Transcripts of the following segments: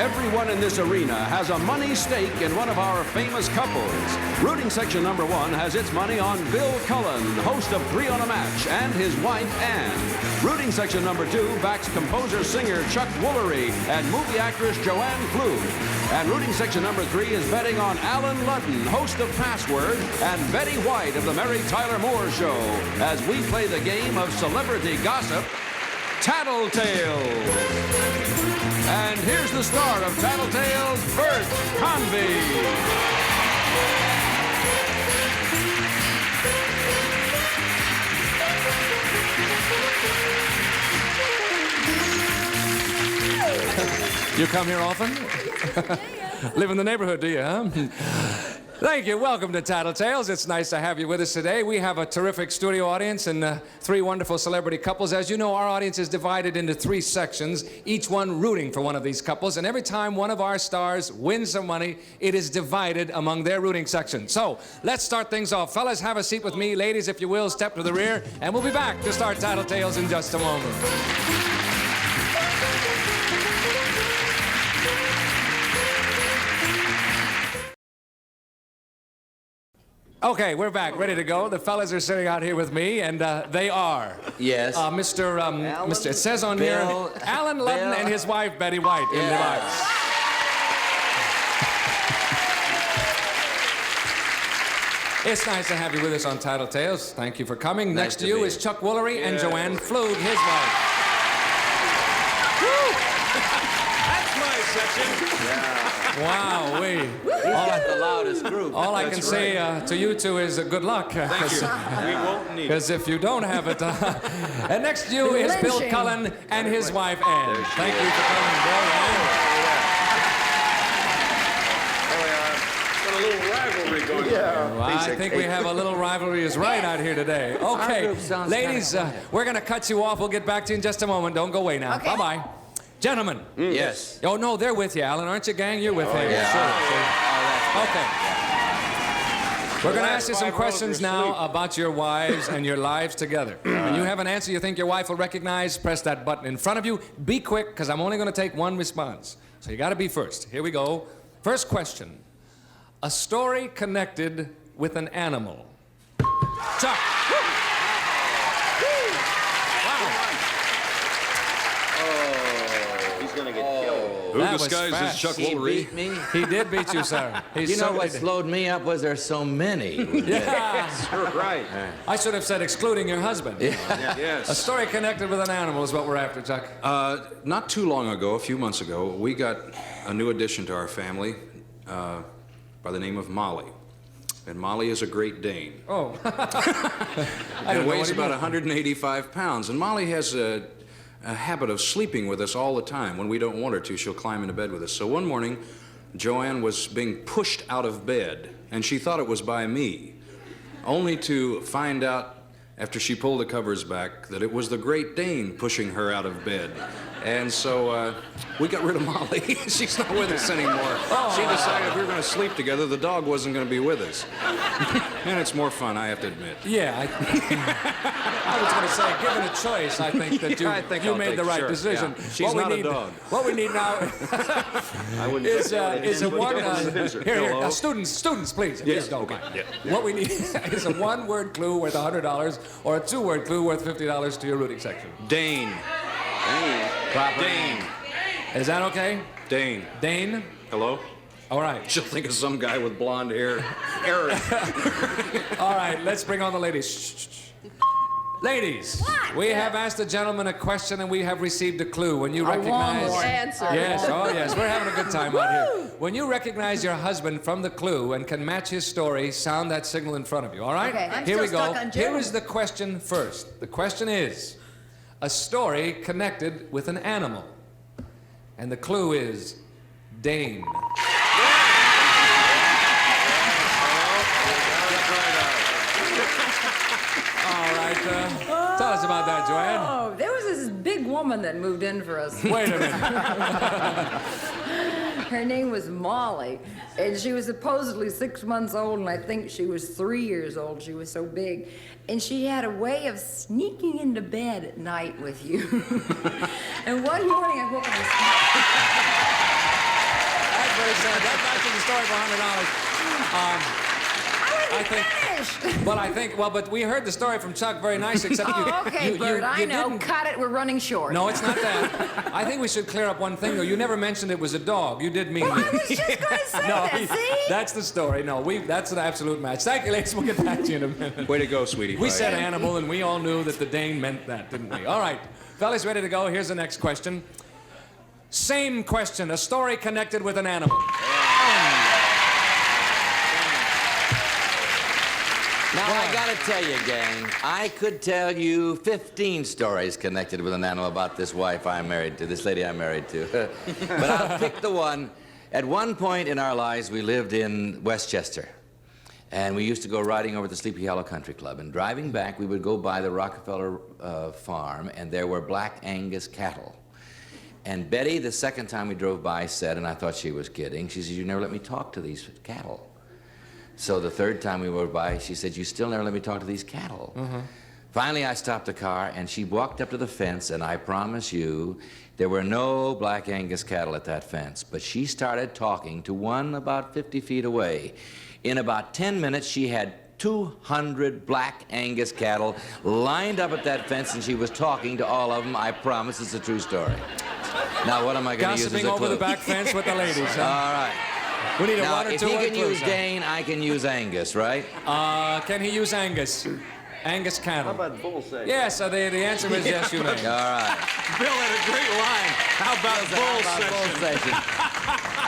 Everyone in this arena has a money stake in one of our famous couples. Rooting section number 1 has its money on Bill Cullen, host of 3 on a Match, and his wife, Ann. Rooting section number 2 backs composer-singer Chuck Woolery and movie actress Ann Pflug. And rooting section number 3 is betting on Ludden, host of Password, and Betty White of the Mary Tyler Moore Show, as we play the game of celebrity gossip, TattleTales. And here's the star of TattleTales, Bert Convey. You come here often? Live in the neighborhood, do you, huh? Thank you. Welcome to TattleTales. It's nice to have you with us today. We have a terrific studio audience and 3 wonderful celebrity couples. As you know, our audience is divided into 3 sections, each one rooting for one of these couples. And every time one of our stars wins some money, it is divided among their rooting section. So let's start things off. Fellas, have a seat with me. Ladies, if you will, step to the rear. And we'll be back to start TattleTales in just a moment. Okay, we're back, ready to go. The fellas are sitting out here with me, and they are. Yes. Mr. It says on here, Alan Ludden and his wife, Betty White, in the box. It's nice to have you with us on TattleTales. Thank you for coming. Nice Next to you is Chuck Woolery and Ann Pflug, his wife. That's my section. Wow, The loudest group. all I can say to you two is good luck. Thank you. We won't need it. Because if you don't have it... and next to you is Bill Cullen and his wife, Ann. Thank you for coming, Bill. Got a little rivalry going on. Well, I think we have a little rivalry is right out here today. Okay, ladies, we're going to cut you off. We'll get back to you in just a moment. Don't go away now. Okay. Bye-bye. Gentlemen. Yes. Oh, no, they're with you, Alan. Aren't you, gang? You're with him. yeah. Sure. Okay. We're going to ask you some questions now about your wives and your lives together. When you have an answer you think your wife will recognize, press that button in front of you. Be quick, because I'm only going to take one response. So you got to be first. Here we go. First question. A story connected with an animal. Chuck. Who That was disguised as fast. Chuck He Woolery? beat me. He did beat you, sir. You know what slowed me up was there's so many. Yeah. Right. I should have said excluding your husband. A Yes. story connected with an animal is what we're after, Chuck. Not too long ago, a few months ago, we got a new addition to our family by the name of Molly. And Molly is a Great Dane. Oh. And weighs about 185 pounds. And Molly has a habit of sleeping with us all the time. When we don't want her to, she'll climb into bed with us. So one morning, Joanne was being pushed out of bed, and she thought it was by me, only to find out after she pulled the covers back that it was the Great Dane pushing her out of bed. And so we got rid of Molly. She's not with us anymore. She decided if we were going to sleep together, the dog wasn't going to be with us. And it's more fun, I have to admit. Yeah, I was going to say, given a choice, I think that you made the right decision. Yeah. She's not a dog. What we need now is a one... Here, students, please. Yes, okay. What we need is a one-word clue worth $100 or a 2-word clue worth $50 to your rooting section. Dane. Dane. Is that okay? Dane. Dane? Hello? All right. She'll think of some guy with blonde hair. Eric. All right, let's bring on the ladies. Shh. Ladies, we have asked the gentleman a question and we have received a clue. When you recognize... answer. Yes, oh yes, we're having a good time out here. When you recognize your husband from the clue and can match his story, sound that signal in front of you, all right? Okay. I'm Here we still go. stuck on Jim. Here is the question first. The question is, a story connected with an animal. And the clue is Dane. Tell us about that, Joanne. Oh, there was this big woman that moved in for us. Wait a minute. Her name was Molly, and she was supposedly 6 months old, and I think she was 3 years old. She was so big. And she had a way of sneaking into bed at night with you. And one morning I woke up and That's very sad. That matches the story for $100. But we heard the story from Chuck very nice, except okay, Bert, I know. didn't. Cut it, we're running short. No, it's not that. I think we should clear up one thing, though. You never mentioned it was a dog. You did mean... Well, I was just going to say that, see? That's the story. No, that's an absolute match. Thank you, ladies. We'll get back to you in a minute. Way to go, sweetie. We said animal, and we all knew that the Dane meant that, didn't we? All right. Fellas, ready to go? Here's the next question. Same question. A story connected with an animal. Now, I gotta tell you, gang, I could tell you 15 stories connected with an animal about this wife I'm married to, this lady I'm married to. But I'll pick the one. At one point in our lives, we lived in Westchester. And we used to go riding over to the Sleepy Hollow Country Club. And driving back, we would go by the Rockefeller farm, and there were black Angus cattle. And Betty, the second time we drove by, said, and I thought she was kidding, she said, "You never let me talk to these cattle." So the third time we were by, she said, "You still never let me talk to these cattle." Finally, I stopped the car, and she walked up to the fence, and I promise you, there were no black Angus cattle at that fence. But she started talking to one about 50 feet away. In about 10 minutes, she had 200 black Angus cattle lined up at that fence, and she was talking to all of them. I promise it's a true story. Now, what am I going to use as a clue? Gossiping over the back fence with the ladies, huh? All right. We need a Now, one or if two he can clues, use Dane, I can use Angus, right? Can he use Angus? Angus cattle. How about bull session? Yes, so the answer is yes, you may. All right. Bill had a great line. How about bull session?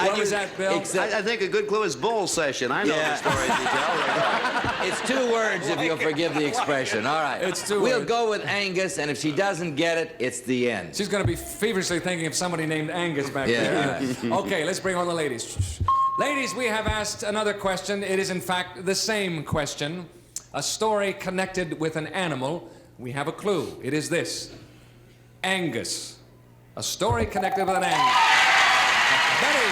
What was that, Bill? I think a good clue is bull session. I know the stories you tell. It's 2 words, if you'll forgive the expression. All right. It's 2 We'll words. go with Angus, and if she doesn't get it, it's the end. She's going to be feverishly thinking of somebody named Angus back Yeah, there. Okay, let's bring on the ladies. Ladies, we have asked another question. It is, in fact, the same question. A story connected with an animal. We have a clue. It is this. Angus. A story connected with an animal. Betty.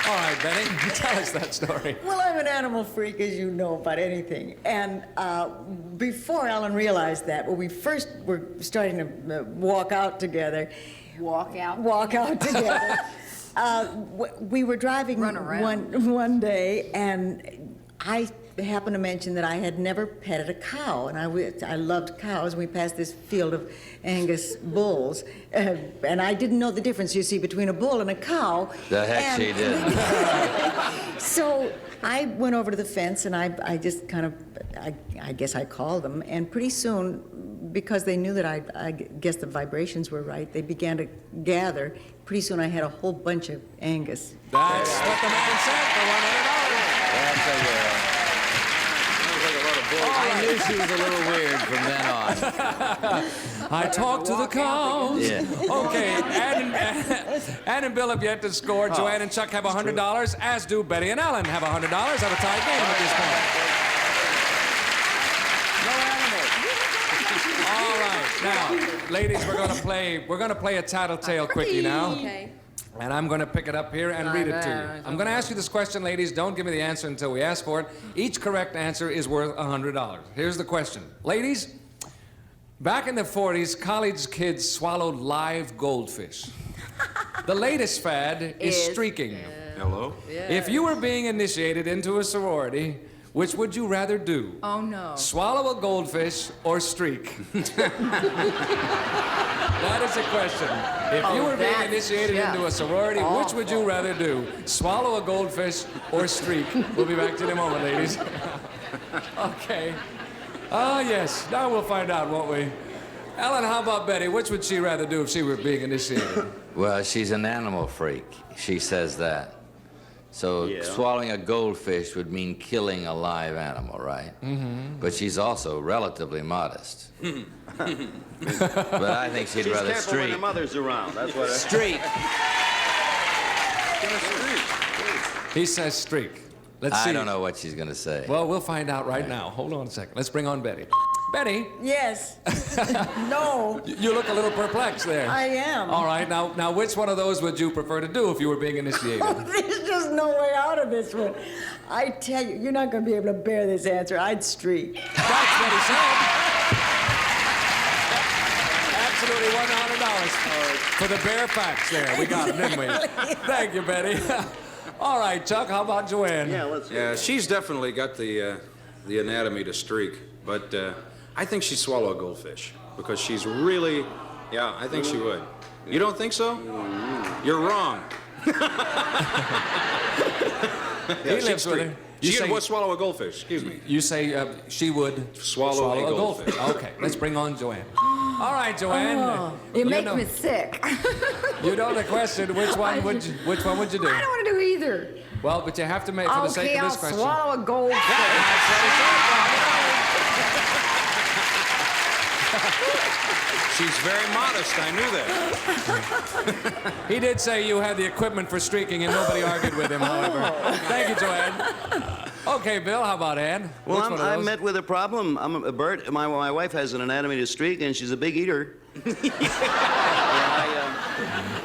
All right, Betty, tell us that story. Well, I'm an animal freak, as you know, about anything. And before Alan realized that, when we first were starting to walk out together, Walk out. together, we were driving Run around. one day, and I happened to mention that I had never petted a cow, and I loved cows. We passed this field of Angus bulls, and I didn't know the difference, you see, between a bull and a cow. The heck she did. So I went over to the fence, and I just kind of, I guess I called them, and pretty soon, because they knew that I guess the vibrations were right, they began to gather. Pretty soon I had a whole bunch of Angus. That's what the man said for $100. That's a girl. I knew she was a little weird from then on. I talked to the cows. Yeah. Okay, Ann and Bill have yet to score. Joanne and Chuck have $100, as do Betty and Alan have $100. Have a tie game at this point. All right, now, ladies, we're gonna play a Tattletail quickie now. Okay. And I'm going to pick it up here and read it to you. I'm going to ask you this question, ladies. Don't give me the answer until we ask for it. Each correct answer is worth $100. Here's the question. Ladies, back in the 40s, college kids swallowed live goldfish. The latest fad is streaking. Hello? If you were being initiated into a sorority, which would you rather do? Oh, no. Swallow a goldfish or streak? That is the question. If you were being initiated into a sorority, which would you rather do? Swallow a goldfish or streak? We'll be back to you in a moment, ladies. Okay. Ah, yes. Now we'll find out, won't we? Ellen, how about Betty? Which would she rather do if she were being initiated? Well, she's an animal freak. She says that. So swallowing a goldfish would mean killing a live animal, right? Mm-hmm. But she's also relatively modest. But I think she'd rather Careful when streak. the mother's around. That's what. Streak. He says streak. Let's see. I don't know what she's going to say. Well, we'll find out right now. Hold on a second. Let's bring on Betty. Betty, Yes. No, you look a little perplexed there. I am. All right, now which one of those would you prefer to do if you were being initiated? There's just no way out of this one. I tell you, you're not going to be able to bear this answer. I'd streak. That's what he said. absolutely $100 for the bare facts there. We got them, didn't we? Thank you, Betty. All right, Chuck, how about Joanne? Yeah, she's definitely got the anatomy to streak, but I think she'd swallow a goldfish because she's really, yeah, I think she would. You don't think so? You're wrong. He lives with her. She would swallow a goldfish, excuse me. You say she would swallow a goldfish. Okay, let's bring on Joanne. All right, Joanne. Oh, you make me sick. You know the question. Which one would you do? I don't want to do either. Well, but you have to make for the sake of this question. Okay, I'll swallow a goldfish. She's very modest, I knew that. He did say you had the equipment for streaking and nobody argued with him, however. Thank you, Joanne. Okay, Bill, how about Ann? Well, I met with a problem. Bert, my wife has an anatomy to streak, and she's a big eater.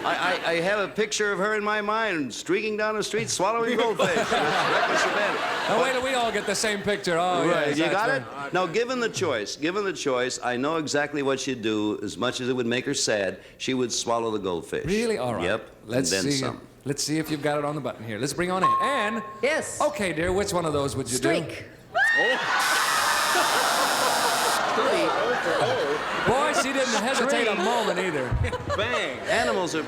I have a picture of her in my mind, streaking down the street, swallowing goldfish. Reckless abandon. Oh, wait till we all get the same picture. Oh, right. Yeah, You got it? Now, given the choice, I know exactly what she'd do. As much as it would make her sad, she would swallow the goldfish. Really? All right. Yep. Let's and then see. some. Let's see if you've got it on the button here. Let's bring on Ann. Ann? Yes. Okay, dear, which one of those would you do? Streak. Boy, she didn't hesitate a moment either. Bang. Animals are...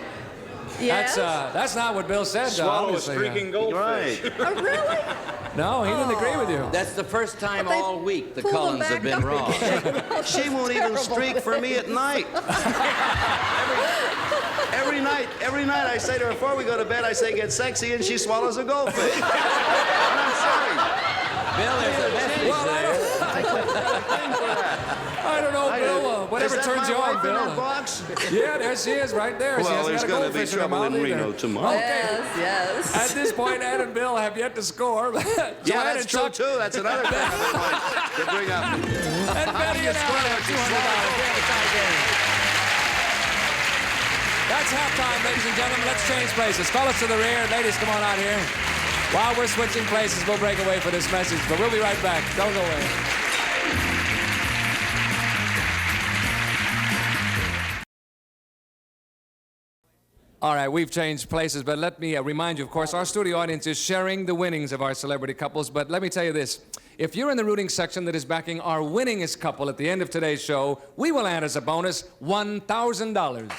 Yes. That's not what Bill said, though. Swallow a obviously. streaking goldfish. Right. Oh, really? No, he didn't agree with you. That's the first time But they all week the pull them Cullens have back been up wrong. She won't even streak for me at night. Every night I say to her, before we go to bed, I say, get sexy, and she swallows a goldfish. And I'm sorry. Bill, there's a message there. I don't know, Bill. Whatever turns you on, Bill. Box? Yeah, there she is, right there. She Well, hasn't there's got a going to be goldfish in her trouble mouth in either. Reno tomorrow. Okay. Yes. At this point, Ann and Bill have yet to score. Yeah, Joanne that's and true, Chuck too. That's another thing I've been wanting to bring up. and Betty and Ann have $200. That's halftime, ladies and gentlemen. Let's change places. Fellas to the rear. Ladies, come on out here. While we're switching places, we'll break away for this message, but we'll be right back. Don't go away. All right, we've changed places, but let me remind you, of course, our studio audience is sharing the winnings of our celebrity couples, but let me tell you this. If you're in the rooting section that is backing our winningest couple at the end of today's show, we will add as a bonus $1,000.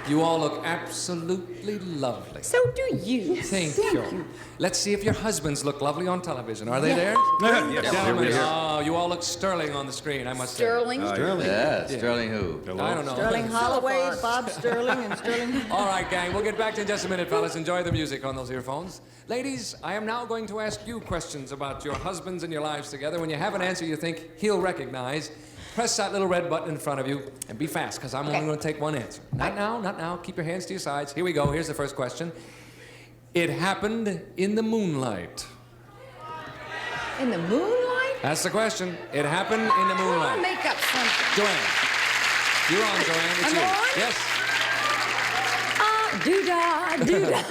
You all look absolutely lovely. So do you. Thank you. Let's see if your husbands look lovely on television. Are they there? Yes. Gentlemen, oh, you all look sterling on the screen, I must say. Sterling. Yeah, Sterling who? I don't know. Sterling Holloway, Bob Sterling, and Sterling... All right, gang, we'll get back to you in just a minute, fellas. Enjoy the music on those earphones. Ladies, I am now going to ask you questions about your husbands and your lives together. When you have an answer you think he'll recognize, press that little red button in front of you and be fast, because I'm only going to take one answer. Not now, not now. Keep your hands to your sides. Here we go. Here's the first question. It happened in the moonlight. In the moonlight? That's the question. It happened in the I'll moonlight. make up something. Joanne. You're on, Joanne. It's I'm you. on? Yes. Doo-dah, doo-dah.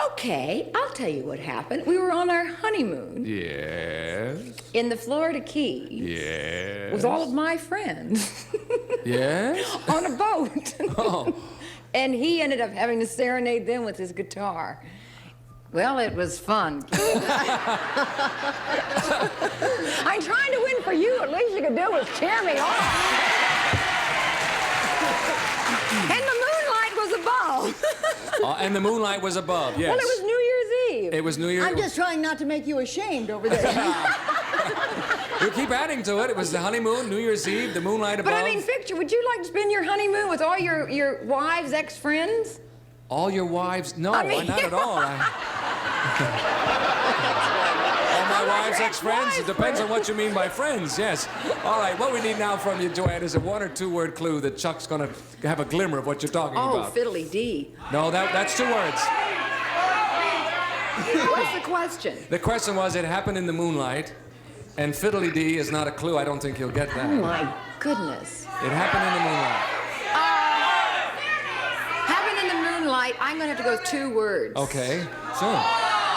Okay, I'll tell you what happened. We were on our honeymoon Yes. in the Florida Keys Yes. with all of my friends Yes. on a boat. Oh. And he ended up having to serenade them with his guitar. Well, it was fun. I'm trying to win for you. At least you could do was cheer me on. And the moonlight was above. And the moonlight was above, yes. Well, it was New Year's Eve. It was New Year's. I'm just trying not to make you ashamed over there. You keep adding to it. It was the honeymoon, New Year's Eve, the moonlight above. But I mean, picture, would you like to spend your honeymoon with all your wives' ex-friends? All your wives? No, I mean, not at all. All my wives' ex-friends? It depends on what you mean by friends, yes. All right, what we need now from you, Joanne, is a one- or two-word clue that Chuck's going to have a glimmer of what you're talking Oh, about. fiddly dee. No, that's 2 words. What's the question? The question was, it happened in the moonlight, and fiddly-dee is not a clue. I don't think you'll get that. Oh, my goodness. It happened in the moonlight. Happened in the moonlight. I'm going to have to go with 2 words. Okay, sure.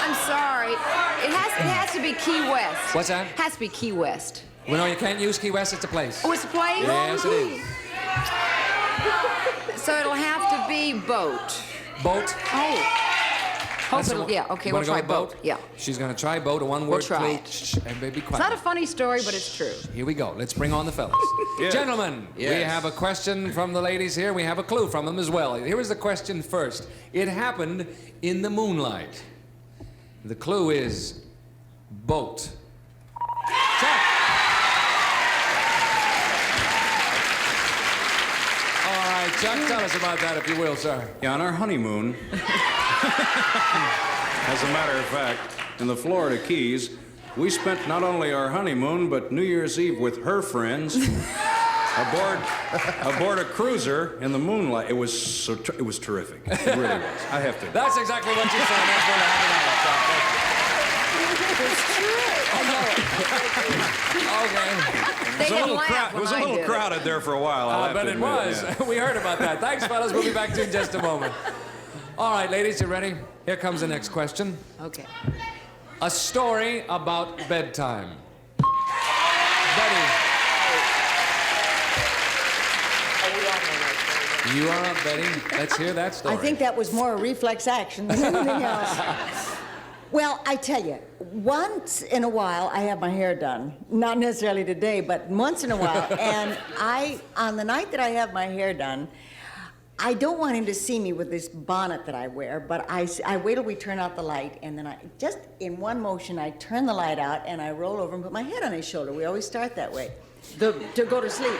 I'm sorry. It has to be Key West. What's that? Has to be Key West. Well, no, you can't use Key West. It's a place. Oh, it's a place? Yes, it is. So it'll have to be boat. Boat. Oh. Yeah, okay, we'll try boat. Yeah. She's going to try boat, a one-word try clue. it. Shh, everybody be quiet. It's not a funny story, but it's true. Here we go. Let's bring on the fellas. Yes. Gentlemen, we Yes. have a question from the ladies here. We have a clue from them as well. Here is the question first. It happened in the moonlight. The clue is boat. Chuck. All right, Chuck, tell us about that, if you will, sir. Yeah, on our honeymoon, as a matter of fact, in the Florida Keys, we spent not only our honeymoon, but New Year's Eve with her friends aboard a cruiser in the moonlight. It was terrific. It really was. I have to. That's exactly what you said. That's what They didn't laugh It when was a I little did it. crowded there for a while. I'll I have bet to it admit, was. yeah. We heard about that. Thanks, fellas. We'll be back to you in just a moment. All right, ladies, you ready? Here comes the next question. Okay. A story about bedtime. Betty. You are up, Betty. Let's hear that story. I think that was more a reflex action than anything else. Well, I tell you, once in a while I have my hair done. Not necessarily today, but once in a while. And on the night that I have my hair done, I don't want him to see me with this bonnet that I wear, but I wait till we turn out the light, and then just in one motion, I turn the light out, and I roll over and put my head on his shoulder. We always start that way, to go to sleep.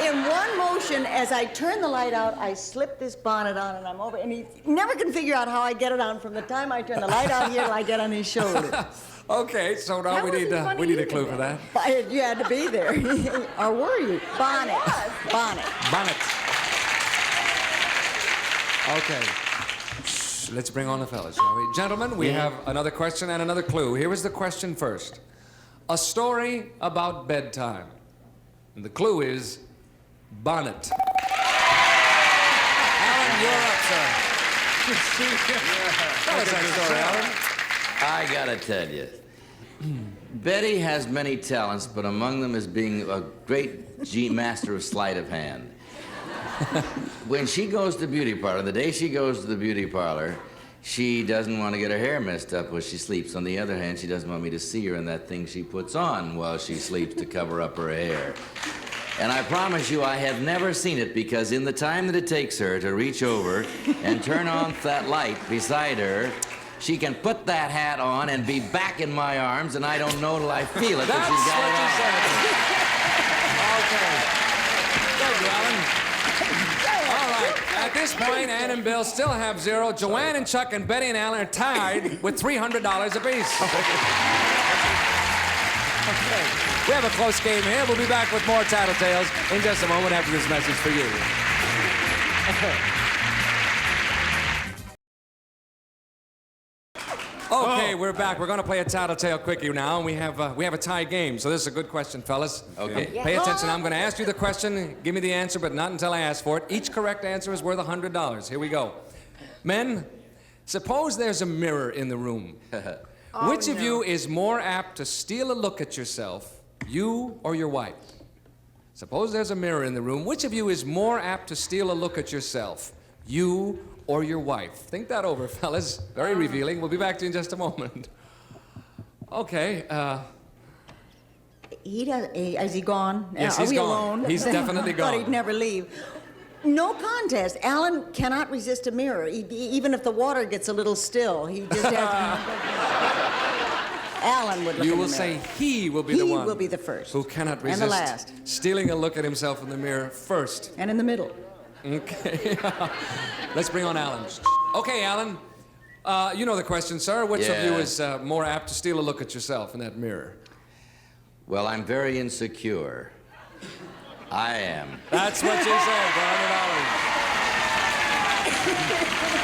And in one motion, as I turn the light out, I slip this bonnet on, and I'm over, and he never can figure out how I get it on from the time I turn the light out here till I get on his shoulder. Okay, so now we need a clue for that. You had to be there. Or were you? Bonnet. Bonnet. Bonnet. Okay. Shh, let's bring on the fellas, shall we? Gentlemen, we have another question and another clue. Here is the question first. A story about bedtime. And the clue is bonnet. Alan, you're up, sir. Tell us that story, Alan. I gotta tell you, Betty has many talents, but among them is being a great master of sleight of hand. When she goes to the beauty parlor, the day she goes to the beauty parlor, she doesn't want to get her hair messed up while she sleeps. On the other hand, she doesn't want me to see her in that thing she puts on while she sleeps to cover up her hair. And I promise you, I have never seen it, because in the time that it takes her to reach over and turn on that light beside her, she can put that hat on and be back in my arms, and I don't know till I feel it. That's she's got what it you on. said. Okay. Thank you, Alan. All right. At this point, Ann and Bill still have zero. Joanne and Chuck and Betty and Alan are tied with $300 apiece. Okay. We have a close game here. We'll be back with more Tattletales in just a moment after this message for you. Okay, we're back. We're going to play a Tattletale quickie now, and we have a tie game. So this is a good question, fellas. Okay. Pay attention. I'm going to ask you the question. Give me the answer, but not until I ask for it. Each correct answer is worth $100. Here we go. Men, suppose there's a mirror in the room. Which of you is more apt to steal a look at yourself, you or your wife? Suppose there's a mirror in the room. Which of you is more apt to steal a look at yourself, you or your wife? Think that over, fellas. Very revealing. We'll be back to you in just a moment. Okay, Is he gone? Yes, Are he's we gone. alone? He's definitely I thought gone. he'd never leave. No contest. Alan cannot resist a mirror. Even if the water gets a little still, he just has to... Alan would look you in will the mirror. say he will be the one. He will be the first. Who cannot resist And the last. stealing a look at himself in the mirror first. And in the middle. Okay. Let's bring on Alan. Okay, Alan. You know the question, sir. Which of you is more apt to steal a look at yourself in that mirror? Well, I'm very insecure. I am. That's what you said, $100.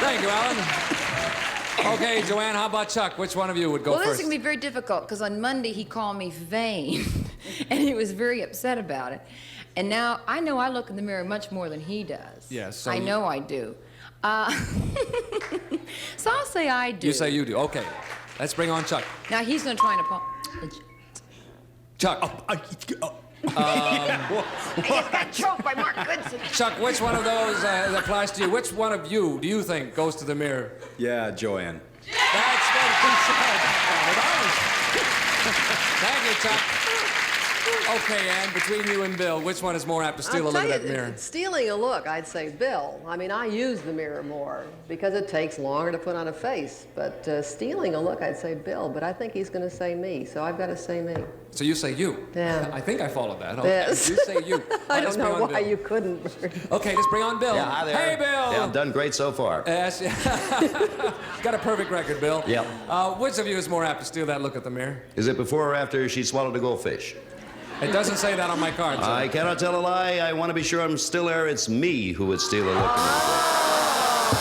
Thank you, Alan. Okay, Joanne, how about Chuck? Which one of you would go Well, this first? is going to be very difficult, because on Monday he called me vain, and he was very upset about it. And now I know I look in the mirror much more than he does. Yes, so I know I do. say I do. You say you do. Okay. Let's bring on Chuck. Now he's going to try and apologize. Chuck. I just got choked by Mark Goodson. Chuck, which one of those applies to you? Which one of you do you think goes to the mirror? Yeah, Joanne. That's what he said. Thank you, Chuck. Okay, Ann, between you and Bill, which one is more apt to steal a look at that mirror? Stealing a look, I'd say Bill. I mean, I use the mirror more because it takes longer to put on a face. But stealing a look, I'd say Bill. But I think he's going to say me, so I've got to say me. So you say you? Yeah. I think I followed that. Okay. Yes. You say you. I Let's don't know bring on why Bill. you couldn't. Okay, let's bring on Bill. Yeah, hi there. Hey, Bill. Yeah, I've done great so far. Yes. Got a perfect record, Bill. Yep. Which of you is more apt to steal that look at the mirror? Is it before or after she swallowed a goldfish? It doesn't say that on my card, sir. I cannot tell a lie. I want to be sure I'm still there. It's me who would steal a look at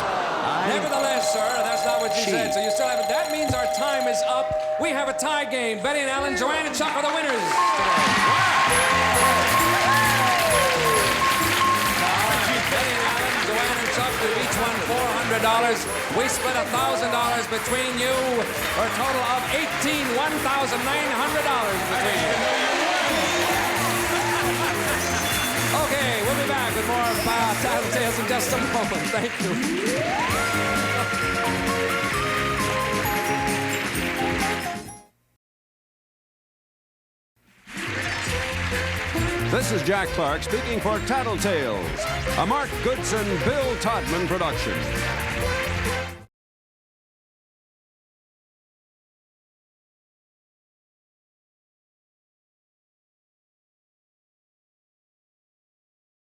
Nevertheless, sir, that's not what you said, so you still haven't. That means our time is up. We have a tie game. Betty and Alan, Joanne and Chuck are the winners today. Betty and Alan, Joanne and Chuck, we've each won $400. We split $1,000 between you for a total of $1,900 between you. Okay, we'll be back with more of TattleTales in just a moment. Thank you. This is Jack Clark speaking for TattleTales, a Mark Goodson, Bill Todman production.